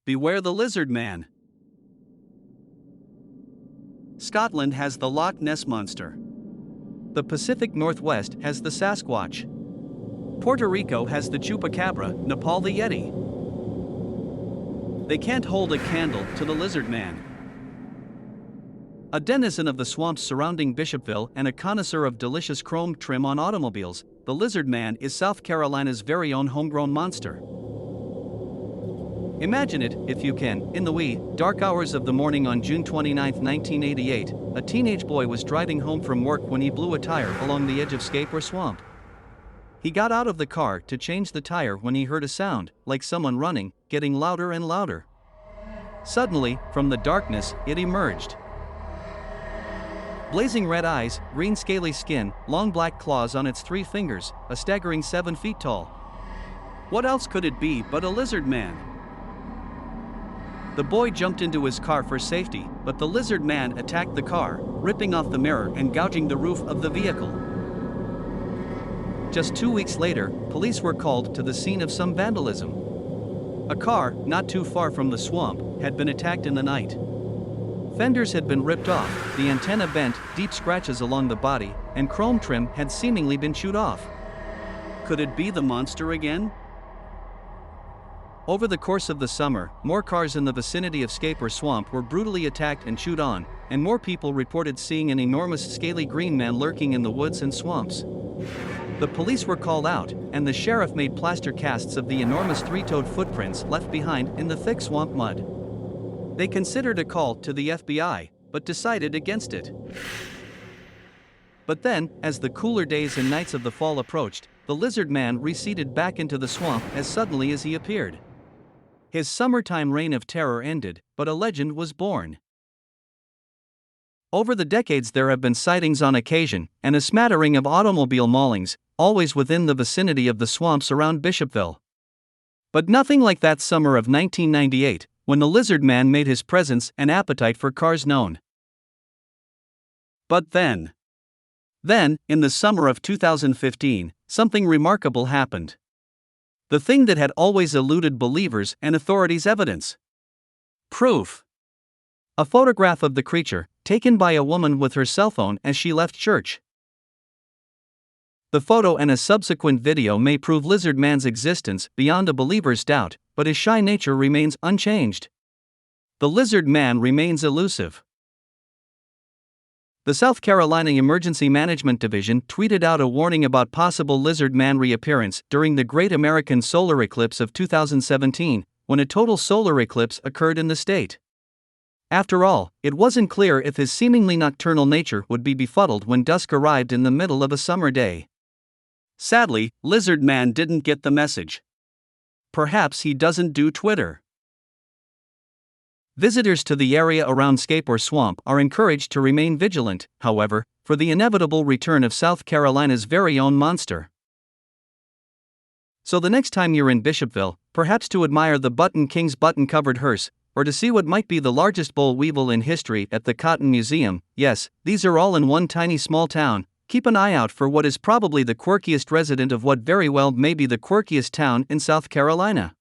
beware the lizard man. Scotland has the Loch Ness Monster. The Pacific Northwest has the Sasquatch. Puerto Rico has the Chupacabra, Nepal the Yeti. They can't hold a candle to the lizard man. A denizen of the swamps surrounding Bishopville and a connoisseur of delicious chrome trim on automobiles, the lizard man is South Carolina's very own homegrown monster. Imagine it, if you can, in the wee, dark hours of the morning on June 29, 1988, a teenage boy was driving home from work when he blew a tire along the edge of scape or swamp. He got out of the car to change the tire when he heard a sound, like someone running, getting louder and louder. Suddenly, from the darkness, it emerged. Blazing red eyes, green scaly skin, long black claws on its 3 fingers, a staggering 7 feet tall. What else could it be but a lizard man? The boy jumped into his car for safety, but the lizard man attacked the car, ripping off the mirror and gouging the roof of the vehicle. Just 2 weeks later, police were called to the scene of some vandalism. A car, not too far from the swamp, had been attacked in the night. Fenders had been ripped off, the antenna bent, deep scratches along the body, and chrome trim had seemingly been chewed off. Could it be the monster again? Over the course of the summer, more cars in the vicinity of Scape or Swamp were brutally attacked and chewed on, and more people reported seeing an enormous scaly green man lurking in the woods and swamps. The police were called out, and the sheriff made plaster casts of the enormous 3-toed footprints left behind in the thick swamp mud. They considered a call to the FBI, but decided against it. But then, as the cooler days and nights of the fall approached, the lizard man receded back into the swamp as suddenly as he appeared. His summertime reign of terror ended, but a legend was born. Over the decades there have been sightings on occasion, and a smattering of automobile maulings, always within the vicinity of the swamps around Bishopville. But nothing like that summer of 1998, when the lizard man made his presence and appetite for cars known. But then, in the summer of 2015, something remarkable happened. The thing that had always eluded believers and authorities' evidence. Proof. A photograph of the creature, taken by a woman with her cell phone as she left church. The photo and a subsequent video may prove Lizard Man's existence beyond a believer's doubt, but his shy nature remains unchanged. The Lizard Man remains elusive. The South Carolina Emergency Management Division tweeted out a warning about possible Lizard Man reappearance during the Great American Solar Eclipse of 2017, when a total solar eclipse occurred in the state. After all, it wasn't clear if his seemingly nocturnal nature would be befuddled when dusk arrived in the middle of a summer day. Sadly, Lizard Man didn't get the message. Perhaps he doesn't do Twitter. Visitors to the area around Scape or Swamp are encouraged to remain vigilant, however, for the inevitable return of South Carolina's very own monster. So the next time you're in Bishopville, perhaps to admire the Button King's button-covered hearse, or to see what might be the largest boll weevil in history at the Cotton Museum, yes, these are all in one tiny small town, keep an eye out for what is probably the quirkiest resident of what very well may be the quirkiest town in South Carolina.